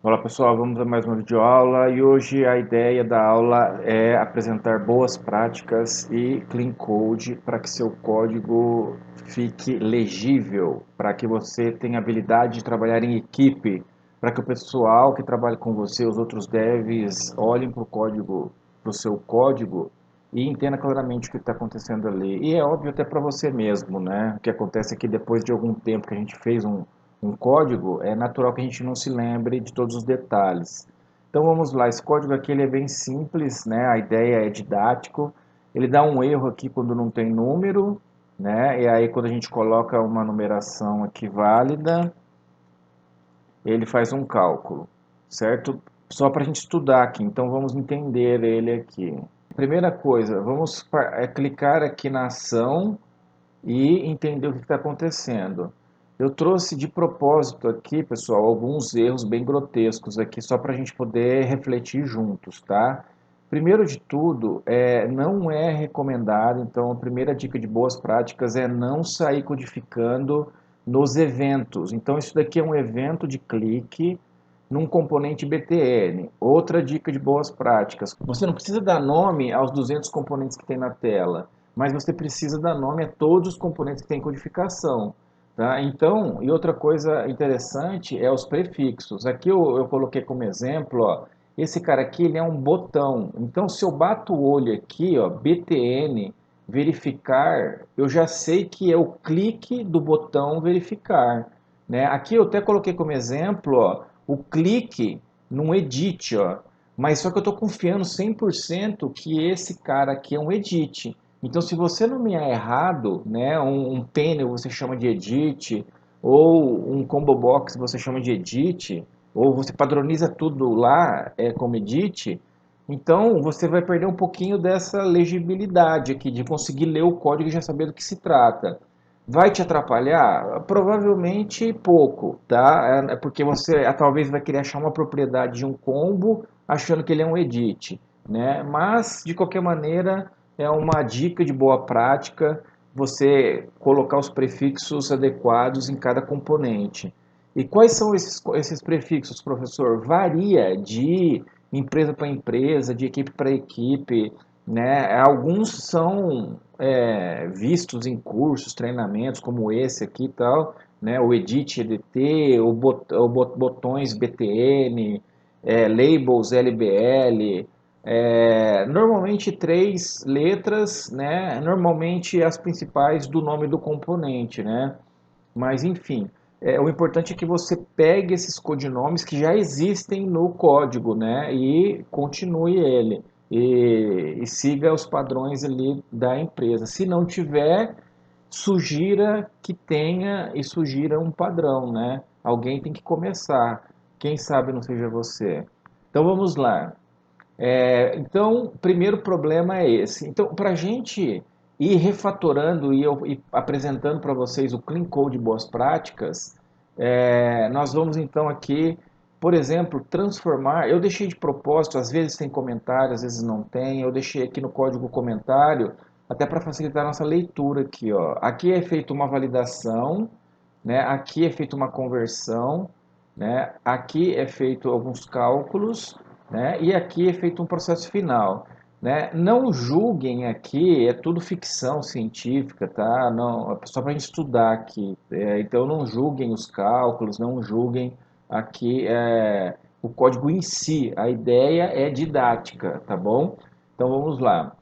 Olá pessoal, vamos a mais uma videoaula e hoje a ideia da aula é apresentar boas práticas e clean code para que seu código fique legível, para que você tenha habilidade de trabalhar em equipe, para que o pessoal que trabalha com você, os outros devs, olhem para o código, para o seu código e entenda claramente o que está acontecendo ali. E é óbvio até para você mesmo, né? O que acontece é que depois de algum tempo que a gente fez um código, é natural que a gente não se lembre de todos os detalhes. Então vamos lá, esse código aqui ele é bem simples, né? A ideia é didático. Ele dá um erro aqui quando não tem número, né? E aí quando a gente coloca uma numeração aqui válida, ele faz um cálculo, certo? Só para a gente estudar aqui, então vamos entender ele aqui. Primeira coisa, vamos clicar aqui na ação e entender o que está acontecendo. Eu trouxe de propósito aqui, pessoal, alguns erros bem grotescos aqui, só para a gente poder refletir juntos, tá? Primeiro de tudo, não é recomendado, então a primeira dica de boas práticas é não sair codificando nos eventos. Então isso daqui é um evento de clique num componente BTN. Outra dica de boas práticas, você não precisa dar nome aos 200 componentes que tem na tela, mas você precisa dar nome a todos os componentes que tem codificação. Tá? Então, e outra coisa interessante é os prefixos. Aqui eu coloquei como exemplo, ó, esse cara aqui ele é um botão. Então, se eu bato o olho aqui, ó, BTN, verificar, eu já sei que é o clique do botão verificar. Né? Aqui eu até coloquei como exemplo ó, o clique num edit, ó, mas só que eu estou confiando 100% que esse cara aqui é um edit. Então, se você nomear errado, né, um panel você chama de edit, ou um combo box você chama de edit, ou você padroniza tudo lá como edit, então você vai perder um pouquinho dessa legibilidade aqui, de conseguir ler o código e já saber do que se trata. Vai te atrapalhar? Provavelmente pouco, tá? É porque você talvez vai querer achar uma propriedade de um combo achando que ele é um edit, né? Mas, de qualquer maneira, é uma dica de boa prática você colocar os prefixos adequados em cada componente. E quais são esses prefixos, professor? Varia de empresa para empresa, de equipe para equipe, né? Alguns são vistos em cursos, treinamentos como esse aqui e tal, né? O Edit EDT, botões BTN, labels LBL, normalmente três letras, né? Normalmente as principais do nome do componente, né? Mas enfim, o importante é que você pegue esses codinomes que já existem no código, né? E continue ele. E siga os padrões ali da empresa. Se não tiver, sugira que tenha e sugira um padrão, né? Alguém tem que começar. Quem sabe não seja você. Então vamos lá. Então, o primeiro problema é esse. Então, para a gente ir refatorando e apresentando para vocês o Clean Code Boas Práticas, nós vamos então aqui, por exemplo, transformar. Eu deixei de propósito, às vezes tem comentário, às vezes não tem. Eu deixei aqui no código comentário, até para facilitar a nossa leitura aqui. Ó. Aqui é feita uma validação, né? Aqui é feita uma conversão, né? Aqui é feito alguns cálculos, né? E aqui é feito um processo final, né? Não julguem aqui, é tudo ficção científica, tá? Não, é só para a gente estudar aqui. Então não julguem os cálculos, não julguem aqui o código em si. A ideia é didática, tá bom? Então vamos lá.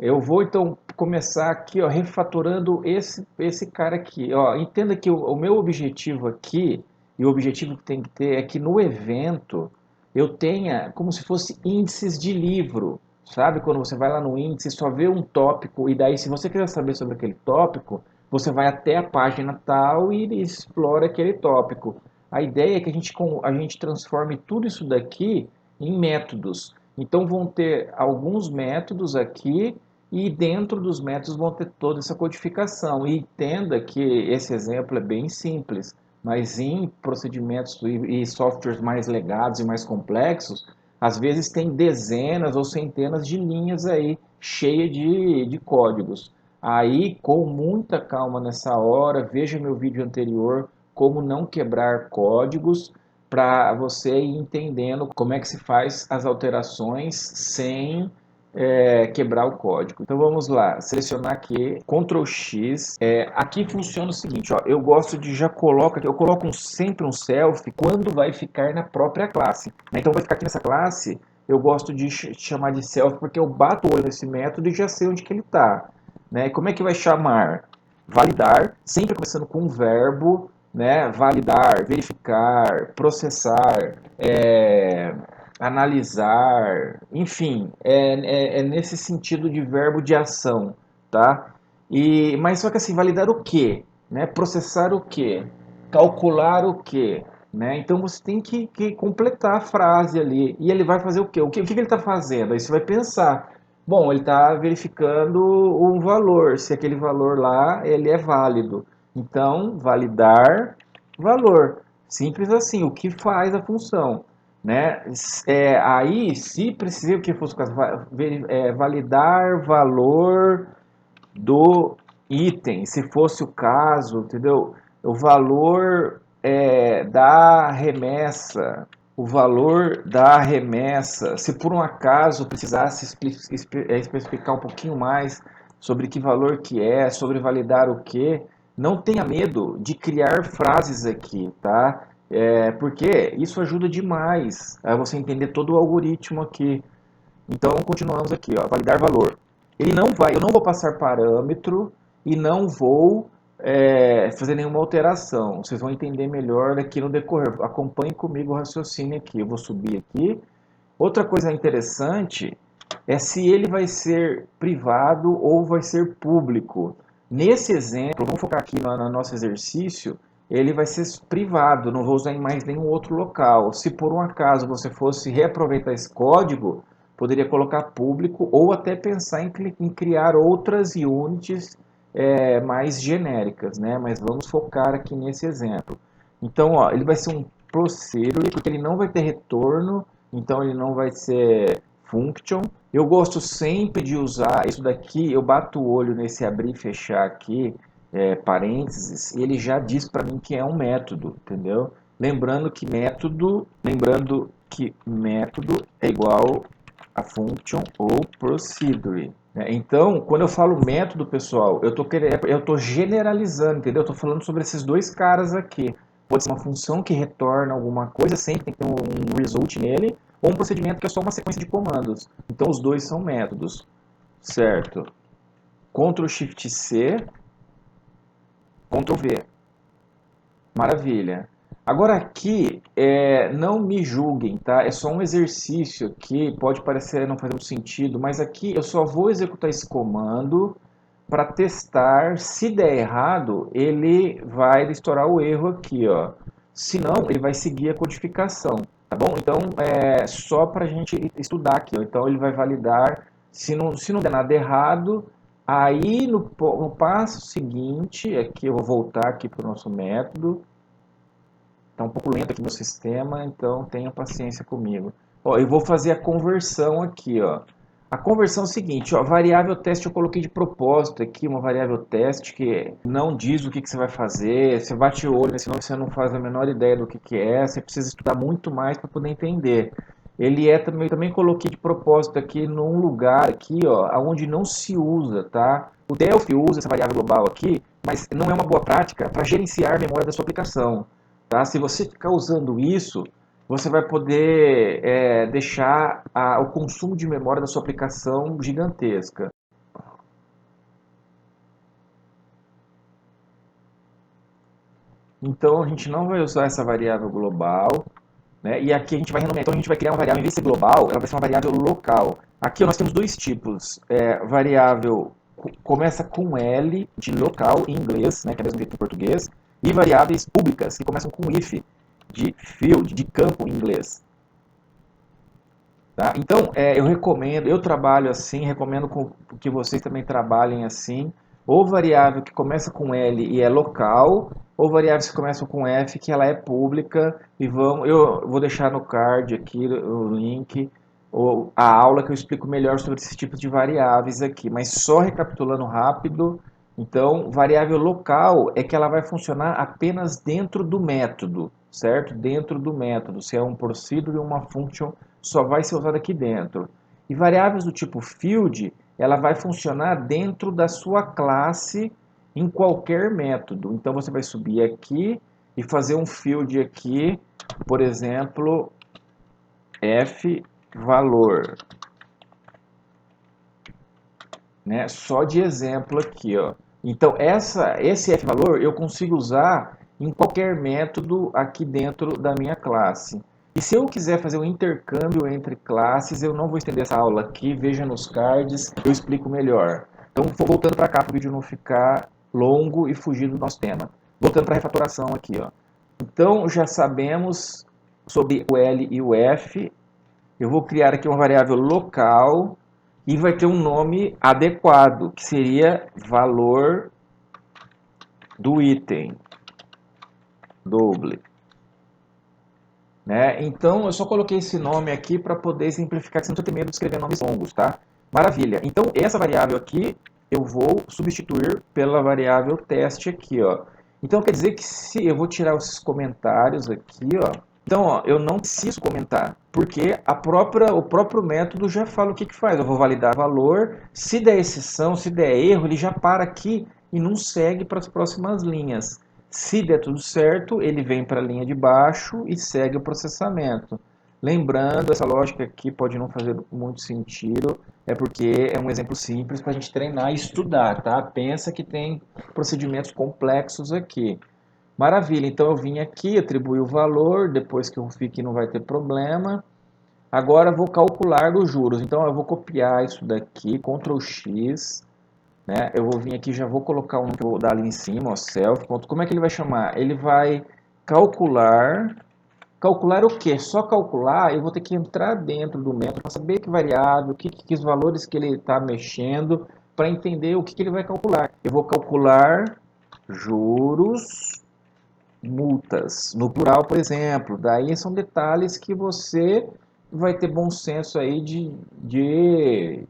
Eu vou então começar aqui, ó, refatorando esse cara aqui. Ó, entenda que o meu objetivo aqui, e o objetivo que tem que ter, é que no evento eu tenha como se fosse índices de livro. Sabe? Quando você vai lá no índice, só vê um tópico, e daí, se você quiser saber sobre aquele tópico, você vai até a página tal e explora aquele tópico. A ideia é que a gente transforme tudo isso daqui em métodos. Então, vão ter alguns métodos aqui e dentro dos métodos vão ter toda essa codificação. E entenda que esse exemplo é bem simples, mas em procedimentos e softwares mais legados e mais complexos, às vezes tem dezenas ou centenas de linhas aí cheia de códigos. Aí, com muita calma nessa hora, veja meu vídeo anterior, como não quebrar códigos, para você ir entendendo como é que se faz as alterações sem quebrar o código. Então vamos lá, selecionar aqui, Ctrl X. Aqui funciona o seguinte, ó, eu gosto de já coloco aqui, eu coloco sempre um self quando vai ficar na própria classe, né? Então vai ficar aqui nessa classe, eu gosto de chamar de self porque eu bato o olho nesse método e já sei onde que ele está, né? Como é que vai chamar? Validar, sempre começando com um verbo, né? Validar, verificar, processar, analisar, enfim, é nesse sentido de verbo de ação, tá? Mas só que assim, validar o quê? Né? Processar o quê? Calcular o quê? Né? Então você tem que completar a frase ali. E ele vai fazer o quê? O que ele está fazendo? Aí você vai pensar. Bom, ele está verificando um valor, se aquele valor lá ele é válido. Então, validar valor. Simples assim, o que faz a função. Né? Aí, se precisar, o que fosse o caso, validar valor do item, se fosse o caso, entendeu? O valor da remessa, o valor da remessa, se por um acaso precisasse especificar um pouquinho mais sobre que valor que é, sobre validar o que, não tenha medo de criar frases aqui, tá? Porque isso ajuda demais a você entender todo o algoritmo aqui. Então, continuamos aqui, ó, validar valor. Eu não vou passar parâmetro e não vou fazer nenhuma alteração. Vocês vão entender melhor aqui no decorrer. Acompanhe comigo o raciocínio aqui. Eu vou subir aqui. Outra coisa interessante é se ele vai ser privado ou vai ser público. Nesse exemplo, vamos focar aqui no nosso exercício, ele vai ser privado, não vou usar em mais nenhum outro local. Se por um acaso você fosse reaproveitar esse código, poderia colocar público ou até pensar em criar outras units mais genéricas, né? Mas vamos focar aqui nesse exemplo. Então, ó, ele vai ser um procedure, porque ele não vai ter retorno, então ele não vai ser function. Eu gosto sempre de usar isso daqui, eu bato o olho nesse abrir e fechar aqui, parênteses, e ele já diz para mim que é um método, entendeu? Lembrando que método é igual a function ou procedure. Então, quando eu falo método, pessoal, eu tô generalizando, entendeu? Eu tô falando sobre esses dois caras aqui. Pode ser uma função que retorna alguma coisa, sempre tem que ter um result nele, ou um procedimento que é só uma sequência de comandos. Então, os dois são métodos, certo? Ctrl Shift C, Ctrl V. Maravilha. Agora aqui, não me julguem, tá? É só um exercício que pode parecer não fazer muito sentido, mas aqui eu só vou executar esse comando para testar. Se der errado, ele vai estourar o erro aqui, ó. Se não, ele vai seguir a codificação, tá bom? Então, só para a gente estudar aqui, ó. Então, ele vai validar. Se não der nada errado, aí no passo seguinte, aqui eu vou voltar aqui para o nosso método. Está um pouco lento aqui meu sistema, então tenha paciência comigo. Ó, eu vou fazer a conversão aqui, ó. A conversão é o seguinte, ó, variável teste eu coloquei de propósito aqui, uma variável teste que não diz o que você vai fazer, você bate o olho, senão você não faz a menor ideia do que é, você precisa estudar muito mais para poder entender. Ele também coloquei de propósito aqui num lugar aqui, ó, onde não se usa, tá? O Delphi usa essa variável global aqui, mas não é uma boa prática para gerenciar a memória da sua aplicação. Tá? Se você ficar usando isso, você vai poder deixar o consumo de memória da sua aplicação gigantesca. Então a gente não vai usar essa variável global, né? E aqui a gente vai renomear. Então a gente vai criar uma variável, em vez de ser global, ela vai ser uma variável local. Aqui nós temos dois tipos. Variável começa com L de local em inglês, né, que é o mesmo jeito em português, e variáveis públicas que começam com if de field, de campo em inglês. Tá? Então, eu recomendo, eu trabalho assim, recomendo que vocês também trabalhem assim, ou variável que começa com L e é local, ou variáveis que começam com F que ela é pública, e eu vou deixar no card aqui o link, ou a aula que eu explico melhor sobre esses tipos de variáveis aqui, mas só recapitulando rápido, então, variável local é que ela vai funcionar apenas dentro do método, certo? Dentro do método, se é um procedure ou uma function, só vai ser usada aqui dentro. E variáveis do tipo field, ela vai funcionar dentro da sua classe em qualquer método. Então você vai subir aqui e fazer um field aqui, por exemplo, f valor, né? Só de exemplo aqui, ó. Então esse f valor eu consigo usar em qualquer método aqui dentro da minha classe. E se eu quiser fazer um intercâmbio entre classes, eu não vou estender essa aula aqui, veja nos cards, eu explico melhor. Então, voltando para cá, para o vídeo não ficar longo e fugir do nosso tema. Voltando para a refatoração aqui, ó. Então, já sabemos sobre o L e o F. Eu vou criar aqui uma variável local e vai ter um nome adequado, que seria valor do item, double. Né? Então, eu só coloquei esse nome aqui para poder simplificar, que você não tem medo de escrever nomes longos, tá? Maravilha. Então, essa variável aqui, eu vou substituir pela variável teste aqui, ó. Então, quer dizer que se eu vou tirar esses comentários aqui, ó. Então, ó, eu não preciso comentar, porque o próprio método já fala o que faz. Eu vou validar valor, se der exceção, se der erro, ele já para aqui e não segue para as próximas linhas. Se der tudo certo, ele vem para a linha de baixo e segue o processamento. Lembrando, essa lógica aqui pode não fazer muito sentido, é porque é um exemplo simples para a gente treinar e estudar, tá? Pensa que tem procedimentos complexos aqui. Maravilha, então eu vim aqui, atribuí o valor, depois que eu vi que não vai ter problema. Agora eu vou calcular os juros, então eu vou copiar isso daqui, Ctrl X, né? Eu vou vir aqui, já vou colocar um que eu vou dar ali em cima, ó, self. Como é que ele vai chamar? Ele vai calcular. Calcular o quê? Só calcular, eu vou ter que entrar dentro do método para saber que variável, que os valores que ele está mexendo, para entender o que ele vai calcular. Eu vou calcular juros, multas, no plural, por exemplo. Daí são detalhes que você vai ter bom senso aí de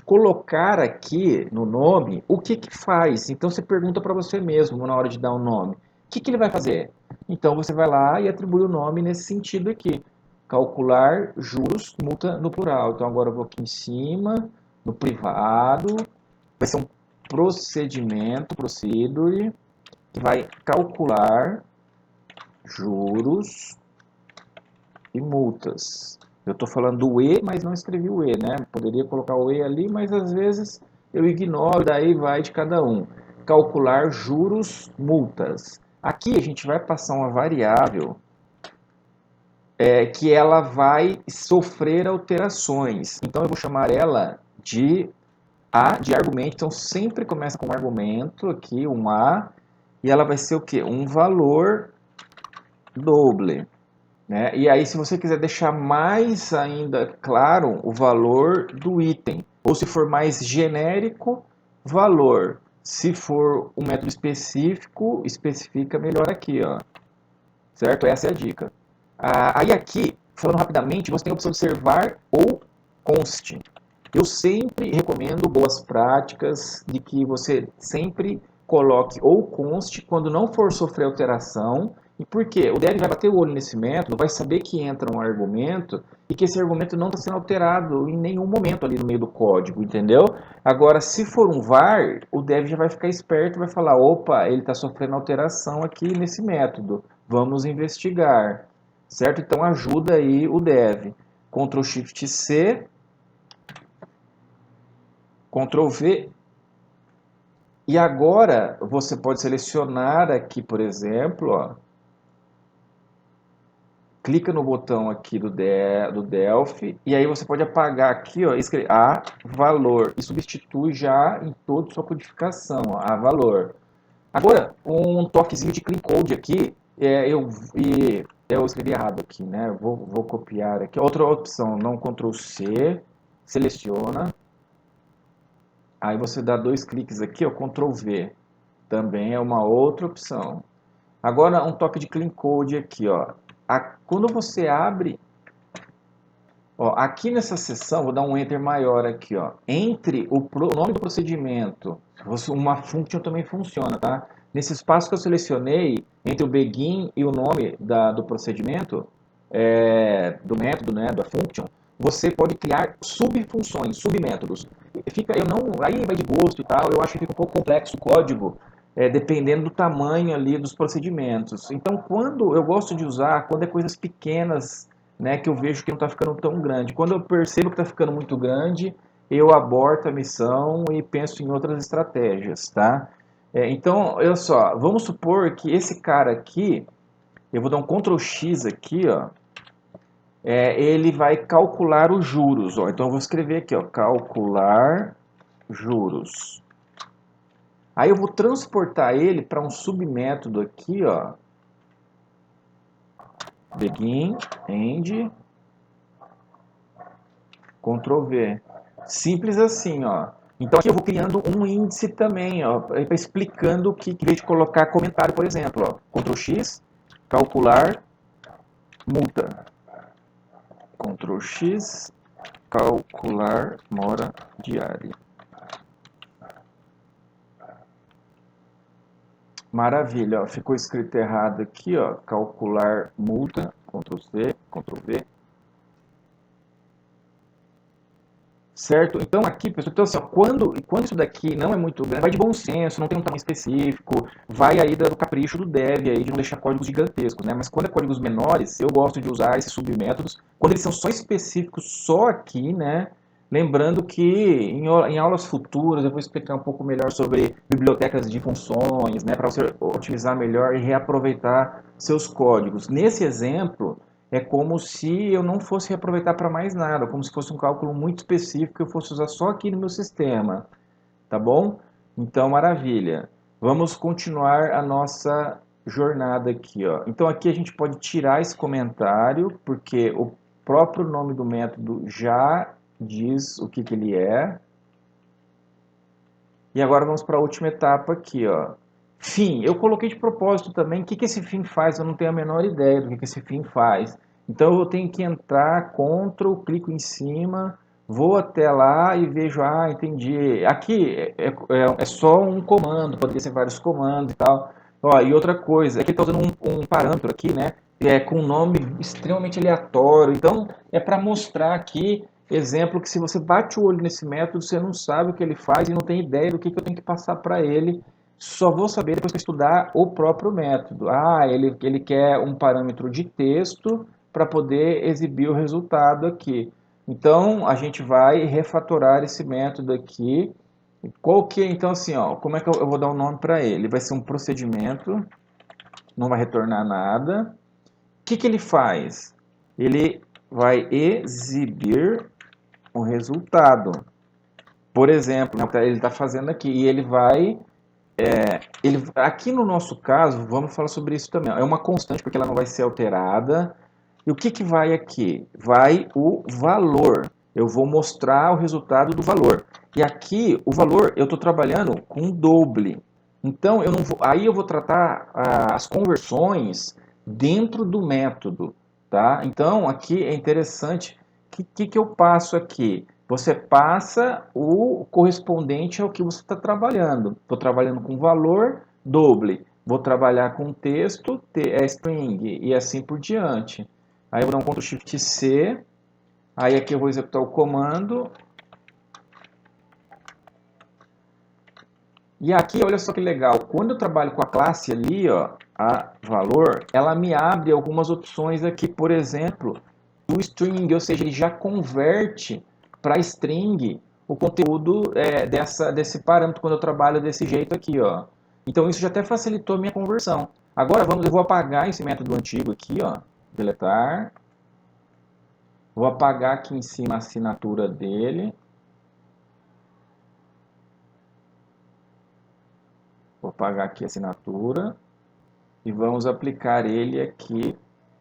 colocar aqui no nome o que faz. Então você pergunta para você mesmo na hora de dar um nome. O que ele vai fazer? Então você vai lá e atribui o nome nesse sentido aqui. Calcular juros, multa no plural. Então agora eu vou aqui em cima, no privado. Vai ser um procedimento, procedure, que vai calcular juros e multas. Eu estou falando do E, mas não escrevi o E, né? Poderia colocar o E ali, mas às vezes eu ignoro, daí vai de cada um. Calcular juros, multas. Aqui a gente vai passar uma variável que ela vai sofrer alterações. Então eu vou chamar ela de A de argumento. Então sempre começa com um argumento aqui, um A, e ela vai ser o quê? Um valor doble. Né? E aí, se você quiser deixar mais ainda claro o valor do item, ou se for mais genérico, valor. Se for um método específico, especifica melhor aqui, ó. Certo? Essa é a dica. Aí aqui, falando rapidamente, você tem a opção de ser var ou const. Eu sempre recomendo boas práticas de que você sempre coloque ou const quando não for sofrer alteração. E por quê? O dev vai bater o olho nesse método, vai saber que entra um argumento e que esse argumento não está sendo alterado em nenhum momento ali no meio do código, entendeu? Agora, se for um var, o dev já vai ficar esperto e vai falar, opa, ele está sofrendo alteração aqui nesse método, vamos investigar, certo? Então ajuda aí o dev. Ctrl Shift C, Ctrl V. E agora você pode selecionar aqui, por exemplo, ó, clica no botão aqui do Delphi e aí você pode apagar aqui, ó, escrever a valor e substitui já em toda sua codificação, ó, a valor. Agora, um toquezinho de clean code aqui, eu escrevi errado aqui, né? Vou copiar aqui. Outra opção, não Ctrl C, seleciona. Aí você dá dois cliques aqui, ó, Ctrl V. Também é uma outra opção. Agora um toque de clean code aqui, ó. Quando você abre, ó, aqui nessa seção, vou dar um enter maior aqui, ó. Entre o nome do procedimento, uma function também funciona, tá? nesse espaço que eu selecionei, entre o begin e o nome do procedimento, do método, né, da function, você pode criar subfunções, submétodos. Aí vai de gosto e tal, eu acho que fica um pouco complexo o código, dependendo do tamanho ali dos procedimentos. Então, quando eu gosto de usar, quando é coisas pequenas, né, que eu vejo que não está ficando tão grande. Quando eu percebo que está ficando muito grande, eu aborto a missão e penso em outras estratégias, tá? Então, olha só, vamos supor que esse cara aqui, eu vou dar um Ctrl X aqui, ó, ele vai calcular os juros, ó. Então eu vou escrever aqui, ó, calcular juros. Aí eu vou transportar ele para um submétodo aqui, ó, begin, end, Ctrl V. Simples assim, ó. Então aqui eu vou criando um índice também, ó, explicando que, em vez de colocar comentário, por exemplo, ó, Ctrl X, calcular multa. Ctrl X, calcular mora diária. Maravilha, ó, ficou escrito errado aqui, ó, calcular multa, Ctrl C, Ctrl V. Certo? Então aqui, pessoal, então, assim, ó, quando isso daqui não é muito grande, vai de bom senso, não tem um tamanho específico, vai aí do capricho do dev aí de não deixar códigos gigantescos, né? Mas quando é códigos menores, eu gosto de usar esses submétodos, quando eles são só específicos só aqui, né? Lembrando que em aulas futuras eu vou explicar um pouco melhor sobre bibliotecas de funções, né? Para você otimizar melhor e reaproveitar seus códigos. Nesse exemplo, é como se eu não fosse reaproveitar para mais nada, como se fosse um cálculo muito específico que eu fosse usar só aqui no meu sistema, tá bom? Então, maravilha. Vamos continuar a nossa jornada aqui, ó. Então, aqui a gente pode tirar esse comentário, porque o próprio nome do método já diz o que ele é. E agora vamos para a última etapa aqui, ó. Fim. Eu coloquei de propósito também o que esse fim faz, eu não tenho a menor ideia do que esse fim faz. Então eu tenho que entrar, Ctrl, clico em cima, vou até lá e vejo, entendi. Aqui é só um comando, poderia ser vários comandos e tal. Ó, e outra coisa, é que ele está usando um parâmetro aqui, né? Com um nome extremamente aleatório. Então é para mostrar aqui, exemplo, que se você bate o olho nesse método, você não sabe o que ele faz e não tem ideia do que eu tenho que passar para ele. Só vou saber depois que eu estudar o próprio método. Ele quer um parâmetro de texto para poder exibir o resultado aqui. Então, a gente vai refatorar esse método aqui. Qual que é, então, assim, ó, como é que eu vou dar um nome para ele? Vai ser um procedimento, não vai retornar nada. O que ele faz? Ele vai exibir o resultado. Por exemplo, né, ele está fazendo aqui, e ele vai... aqui no nosso caso, vamos falar sobre isso também. É uma constante, porque ela não vai ser alterada. E o que vai aqui? Vai o valor. Eu vou mostrar o resultado do valor. E aqui, o valor, eu estou trabalhando com doble. Então, aí eu vou tratar as conversões dentro do método. Tá? Então, aqui é interessante. O que eu passo aqui? Você passa o correspondente ao que você está trabalhando. Estou trabalhando com valor doble. Vou trabalhar com texto, string, e assim por diante. Aí eu vou dar um Ctrl Shift C. Aí aqui eu vou executar o comando. E aqui, olha só que legal. Quando eu trabalho com a classe ali, ó, a valor, ela me abre algumas opções aqui. Por exemplo, o string, ou seja, ele já converte para string o conteúdo desse parâmetro quando eu trabalho desse jeito aqui, ó. Então isso já até facilitou a minha conversão. Agora eu vou apagar esse método antigo aqui, ó, deletar. Vou apagar aqui em cima a assinatura dele. Vou apagar aqui a assinatura. E vamos aplicar ele aqui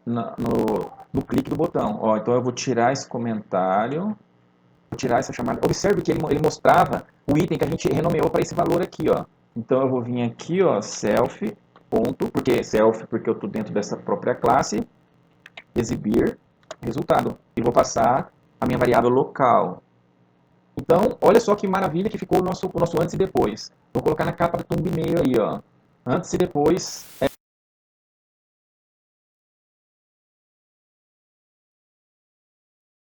no clique do botão. Ó, então eu vou tirar esse comentário. Vou tirar essa chamada. Observe que ele mostrava o item que a gente renomeou para esse valor aqui, ó. Então eu vou vir aqui, ó, self, ponto, porque eu estou dentro dessa própria classe, exibir resultado. E vou passar a minha variável local. Então, olha só que maravilha que ficou o nosso antes e depois. Vou colocar na capa do thumbnail aí, ó. antes e depois